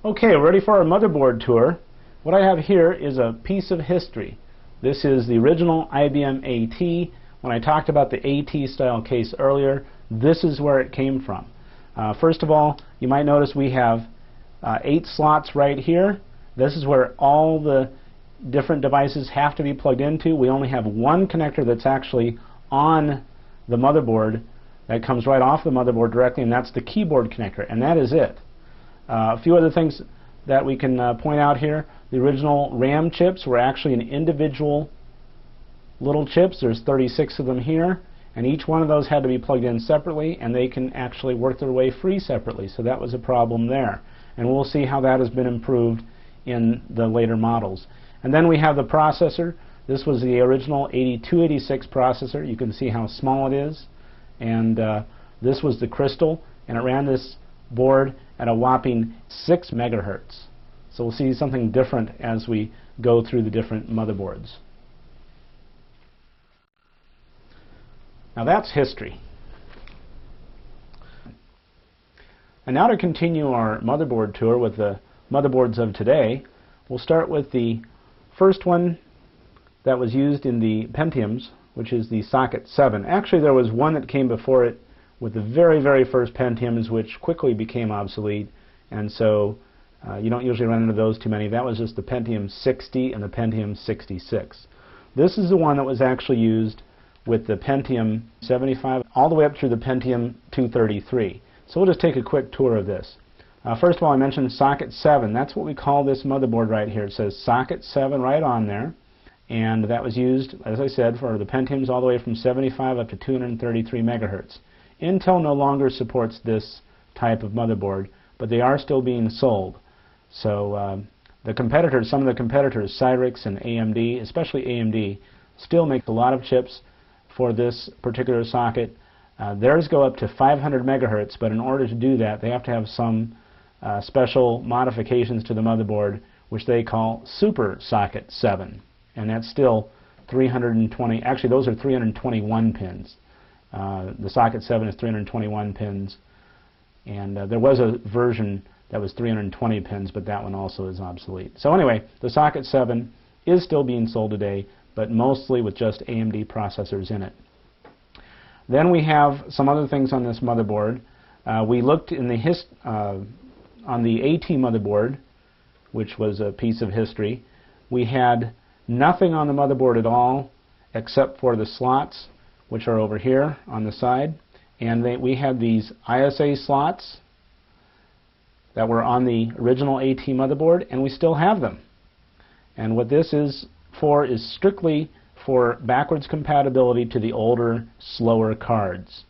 Okay, ready for our motherboard tour. What I have here is a piece of history. This is the original IBM AT. When I talked about the AT style case earlier, this is where it came from. First of all, you might notice we have 8 slots right here. This is where all the different devices have to be plugged into. We only have one connector that's actually on the motherboard that comes right off the motherboard directly, and that's the keyboard connector, and that is it. A few other things that we can point out here. The original RAM chips were actually in individual little chips. There's 36 of them here, and each one of those had to be plugged in separately, and they can actually work their way free separately, so that was a problem there. And we'll see how that has been improved in the later models. And then we have the processor. This was the original 8286 processor. You can see how small it is. And this was the crystal, and it ran this board at a whopping 6 megahertz. So we'll see something different as we go through the different motherboards. Now that's history. And now to continue our motherboard tour with the motherboards of today, we'll start with the first one that was used in the Pentiums, which is the Socket 7. Actually, there was one that came before it with the very first Pentiums, which quickly became obsolete, and so you don't usually run into those too many. That was just the Pentium 60 and the Pentium 66. This is the one that was actually used with the Pentium 75 all the way up through the Pentium 233. So we'll just take a quick tour of this. First of all, I mentioned Socket 7. That's what we call this motherboard right here. It says Socket 7 right on there. And that was used, as I said, for the Pentiums all the way from 75 up to 233 megahertz. Intel no longer supports this type of motherboard, but they are still being sold. So the competitors, some of the competitors, Cyrix and AMD, especially AMD, still make a lot of chips for this particular socket. Theirs go up to 500 megahertz, but in order to do that, they have to have some special modifications to the motherboard, which they call Super Socket 7. And that's still 320, actually those are 321 pins. The Socket 7 is 321 pins, and there was a version that was 320 pins, but that one also is obsolete. So anyway, the Socket 7 is still being sold today, but mostly with just AMD processors in it. Then we have some other things on this motherboard. We looked in the on the AT motherboard, which was a piece of history. We had nothing on the motherboard at all except for the slots, which are over here on the side. And we had these ISA slots that were on the original AT motherboard, and we still have them. And what this is for is strictly for backwards compatibility to the older, slower cards.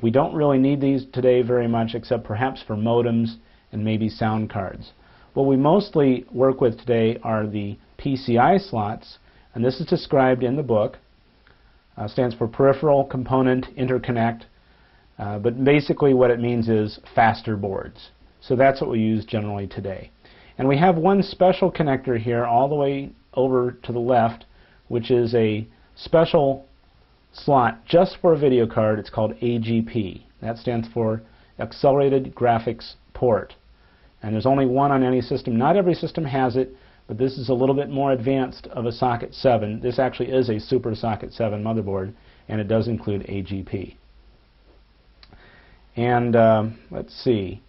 We don't really need these today very much, except perhaps for modems and maybe sound cards. What we mostly work with today are the PCI slots, and this is described in the book. Stands for Peripheral Component Interconnect, but basically what it means is faster boards. So that's what we use generally today. And we have one special connector here all the way over to the left, which is a special slot just for a video card. It's called AGP. That stands for Accelerated Graphics Port. And there's only one on any system. Not every system has it, but this is a little bit more advanced of a Socket 7. This actually is a Super Socket 7 motherboard, and it does include AGP. And let's see.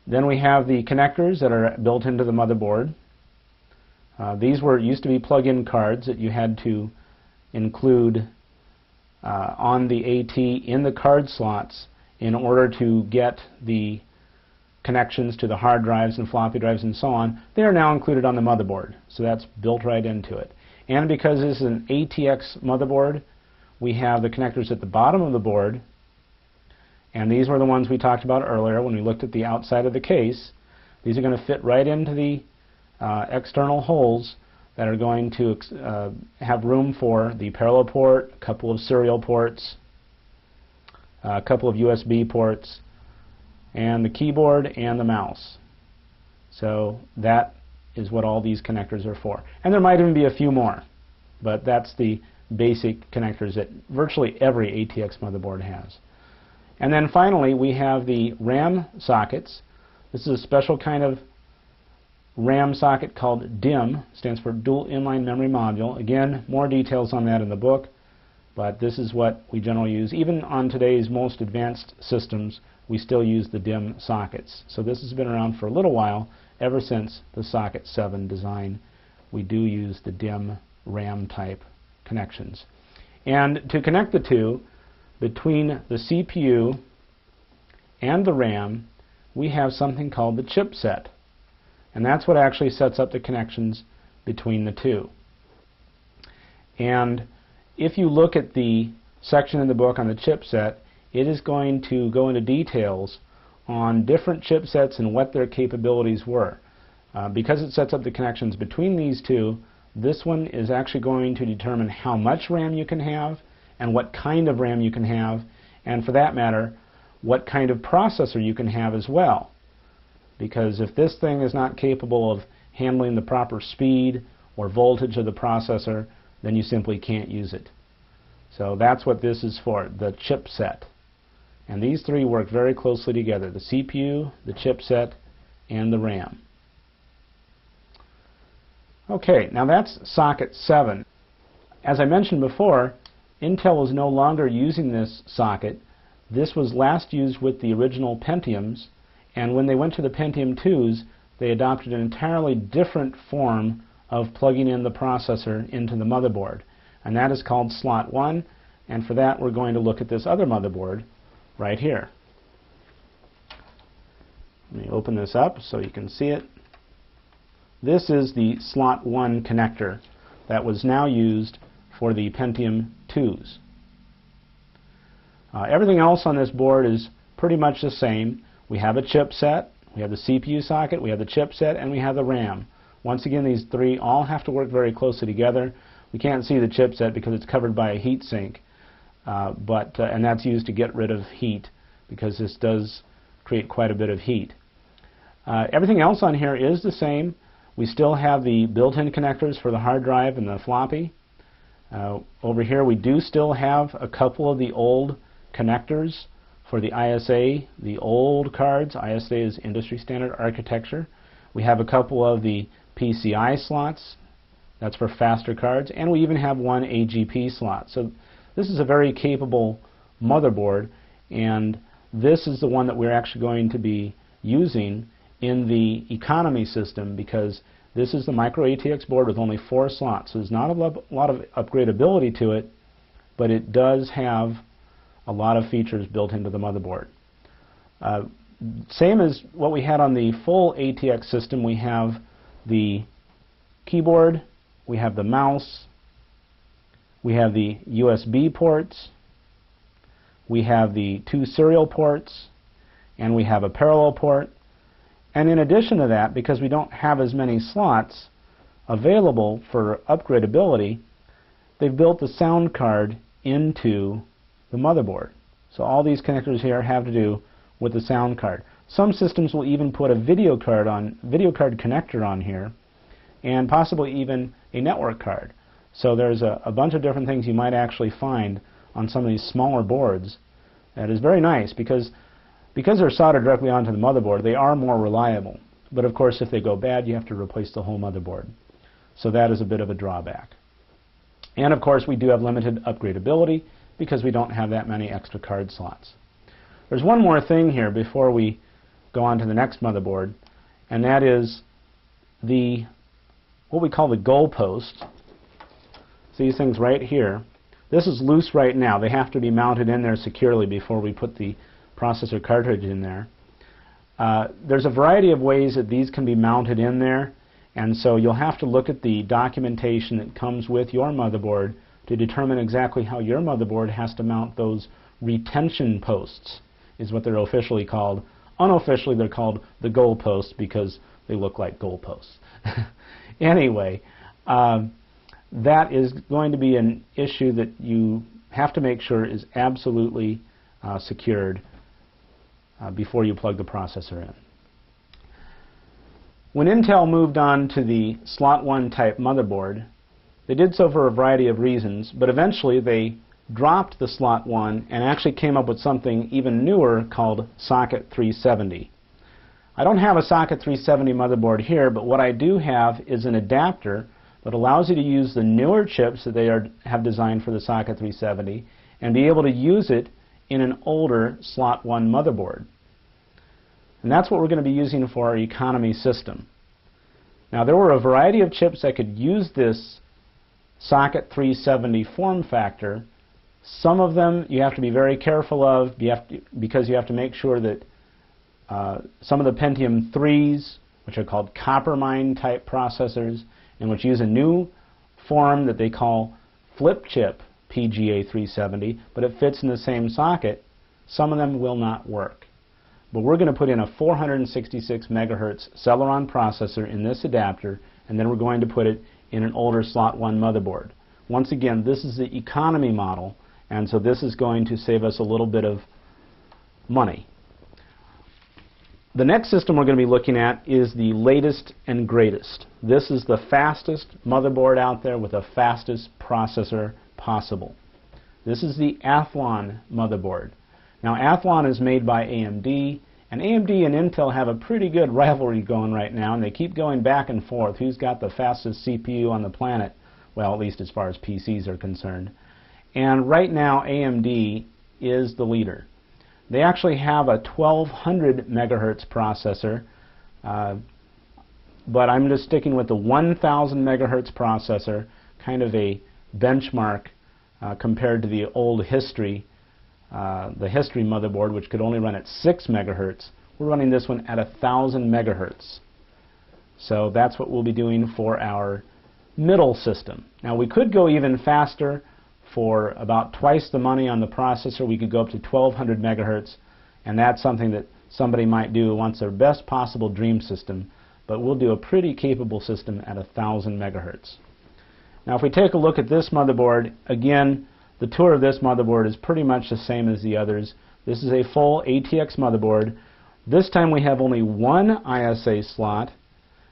Then we have the connectors that are built into the motherboard. These used to be plug-in cards that you had to include on the AT in the card slots in order to get the connections to the hard drives and floppy drives and so on. They are now included on the motherboard, so that's built right into it. And because this is an ATX motherboard, we have the connectors at the bottom of the board, and these were the ones we talked about earlier when we looked at the outside of the case. These are going to fit right into the external holes that are going to have room for the parallel port, a couple of serial ports, a couple of USB ports, and the keyboard and the mouse. So that is what all these connectors are for. And there might even be a few more, but that's the basic connectors that virtually every ATX motherboard has. And then finally we have the RAM sockets. This is a special kind of RAM socket called DIMM, stands for Dual Inline Memory Module. Again, more details on that in the book, but this is what we generally use. Even on today's most advanced systems, we still use the DIMM sockets. So this has been around for a little while. Ever since the Socket 7 design, we do use the DIMM RAM type connections. And to connect the two, between the CPU and the RAM, we have something called the chipset. And that's what actually sets up the connections between the two. And if you look at the section in the book on the chipset, it is going to go into details on different chipsets and what their capabilities were. Because it sets up the connections between these two, this one is actually going to determine how much RAM you can have and what kind of RAM you can have, and for that matter, what kind of processor you can have as well. Because if this thing is not capable of handling the proper speed or voltage of the processor, then you simply can't use it. So that's what this is for, the chipset. And these three work very closely together, the CPU, the chipset, and the RAM. Okay, now that's Socket 7. As I mentioned before, Intel is no longer using this socket. This was last used with the original Pentiums, and when they went to the Pentium 2s, they adopted an entirely different form of plugging in the processor into the motherboard. And that is called slot 1, and for that we're going to look at this other motherboard right here. Let me open this up so you can see it. This is the slot 1 connector that was now used for the Pentium 2s. Everything else on this board is pretty much the same. We have a chipset, we have the CPU socket, we have the chipset, and we have the RAM. Once again, these three all have to work very closely together. We can't see the chipset because it's covered by a heat sink, and that's used to get rid of heat because this does create quite a bit of heat. Everything else on here is the same. We still have the built-in connectors for the hard drive and the floppy. Over here we do still have a couple of the old connectors for the ISA, the old cards. ISA is industry standard architecture. We have a couple of the PCI slots. That's for faster cards. And we even have one AGP slot. So this is a very capable motherboard, and this is the one that we're actually going to be using in the economy system, because this is the microATX board with only 4 slots. So there's not a lot of upgradability to it, but it does have a lot of features built into the motherboard. Same as what we had on the full ATX system, we have the keyboard, we have the mouse, we have the USB ports, we have the 2 serial ports, and we have a parallel port. And in addition to that, because we don't have as many slots available for upgradability, they've built the sound card into the motherboard. So all these connectors here have to do with the sound card. Some systems will even put a video card connector on here, and possibly even a network card. So there's a bunch of different things you might actually find on some of these smaller boards. That is very nice because they're soldered directly onto the motherboard, they are more reliable. But of course, if they go bad, you have to replace the whole motherboard. So that is a bit of a drawback. And of course, we do have limited upgradability because we don't have that many extra card slots. There's one more thing here before we go on to the next motherboard, and that is what we call the goalpost. These things right here. This is loose right now. They have to be mounted in there securely before we put the processor cartridge in there. There's a variety of ways that these can be mounted in there, and so you'll have to look at the documentation that comes with your motherboard to determine exactly how your motherboard has to mount those retention posts, is what they're officially called. Unofficially, they're called the goalposts because they look like goalposts. Anyway, that is going to be an issue that you have to make sure is absolutely secured before you plug the processor in. When Intel moved on to the slot 1 type motherboard, they did so for a variety of reasons, but eventually they dropped the slot 1 and actually came up with something even newer called Socket 370. I don't have a Socket 370 motherboard here, but what I do have is an adapter that allows you to use the newer chips that they have designed for the Socket 370 and be able to use it in an older slot 1 motherboard. And that's what we're going to be using for our economy system. Now, there were a variety of chips that could use this Socket 370 form factor. Some of them you have to be very careful of because you have to make sure that some of the Pentium 3s, which are called Coppermine type processors, and which use a new form that they call flip chip PGA 370, but it fits in the same socket, some of them will not work. But we're going to put in a 466 megahertz Celeron processor in this adapter, and then we're going to put it in an older slot 1 motherboard. Once again, this is the economy model, and so this is going to save us a little bit of money. The next system we're going to be looking at is the latest and greatest. This is the fastest motherboard out there with the fastest processor possible. This is the Athlon motherboard. Now, Athlon is made by AMD, and AMD and Intel have a pretty good rivalry going right now, and they keep going back and forth. Who's got the fastest CPU on the planet? Well, at least as far as PCs are concerned. And right now, AMD is the leader. They actually have a 1200 megahertz processor, but I'm just sticking with the 1000 megahertz processor, kind of a benchmark compared to the old history motherboard, which could only run at 6 megahertz. We're running this one at 1000 megahertz. So that's what we'll be doing for our middle system. Now, we could go even faster. For about twice the money on the processor, we could go up to 1200 megahertz, and that's something that somebody might do who wants their best possible dream system, but we'll do a pretty capable system at 1000 megahertz. Now, if we take a look at this motherboard, again, the tour of this motherboard is pretty much the same as the others. This is a full ATX motherboard. This time we have only one ISA slot.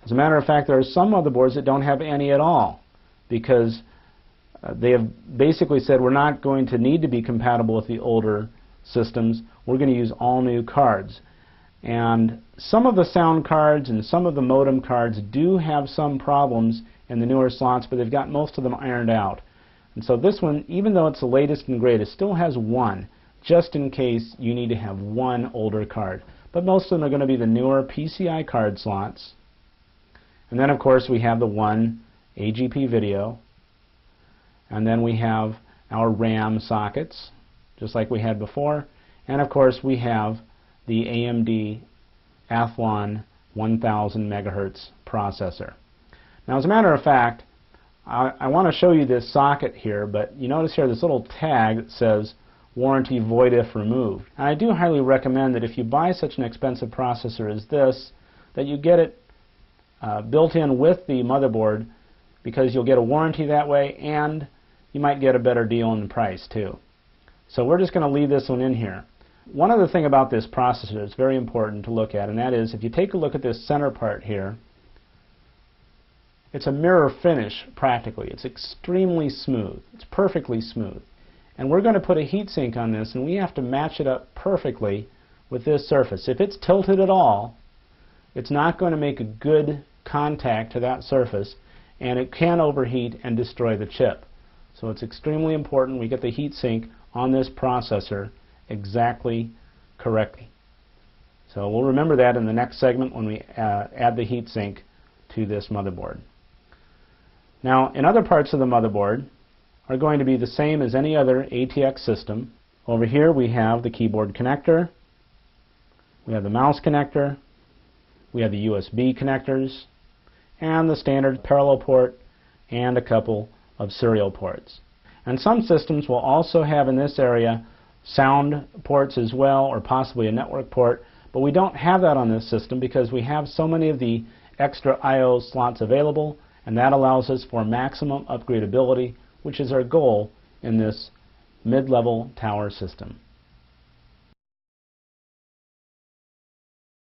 As a matter of fact, there are some motherboards that don't have any at all, because they have basically said we're not going to need to be compatible with the older systems. We're going to use all new cards. And some of the sound cards and some of the modem cards do have some problems in the newer slots, but they've got most of them ironed out. And so this one, even though it's the latest and greatest, still has one, just in case you need to have one older card. But most of them are going to be the newer PCI card slots. And then, of course, we have the one AGP video. And then we have our RAM sockets, just like we had before. And of course, we have the AMD Athlon 1000 megahertz processor. Now, as a matter of fact, I want to show you this socket here, but you notice here this little tag that says warranty void if removed. And I do highly recommend that if you buy such an expensive processor as this, that you get it built in with the motherboard, because you'll get a warranty that way, and you might get a better deal in the price too. So we're just going to leave this one in here. One other thing about this processor that's very important to look at, and that is if you take a look at this center part here, it's a mirror finish practically. It's extremely smooth. It's perfectly smooth. And we're going to put a heatsink on this, and we have to match it up perfectly with this surface. If it's tilted at all, it's not going to make a good contact to that surface, and it can overheat and destroy the chip. So it's extremely important we get the heatsink on this processor exactly correctly. So we'll remember that in the next segment when we add the heatsink to this motherboard. Now, in other parts of the motherboard are going to be the same as any other ATX system. Over here we have the keyboard connector, we have the mouse connector, we have the USB connectors, and the standard parallel port, and a couple of serial ports. And some systems will also have in this area sound ports as well, or possibly a network port, but we don't have that on this system because we have so many of the extra I/O slots available, and that allows us for maximum upgradability, which is our goal in this mid-level tower system.